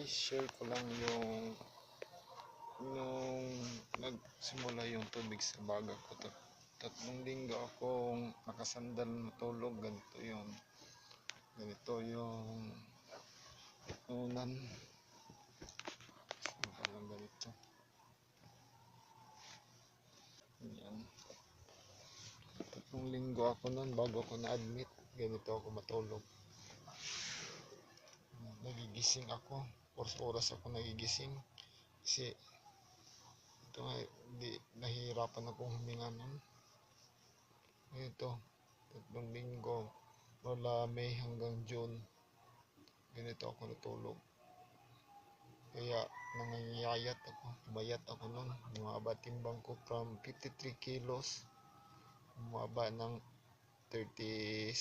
guys, share ko lang yung nagsimula yung tubig sa baga ko. Tatlong linggo akong nakasandal natulog. Ganito yung unan. Parang ganito. Yan. Tatlong linggo ako nun bago ako na-admit. Ganito ako matulog. Nagigising ako. Oras ako nagigising. Kasi ito nga, nahihirapan akong huminga nun. Ito, tatlong linggo, mula May hanggang June, ganito ako natulog. Kaya nangangiyayat ako, bayat ako nun. Bumaba timbang ko from 53 kilos, bumaba ng 36.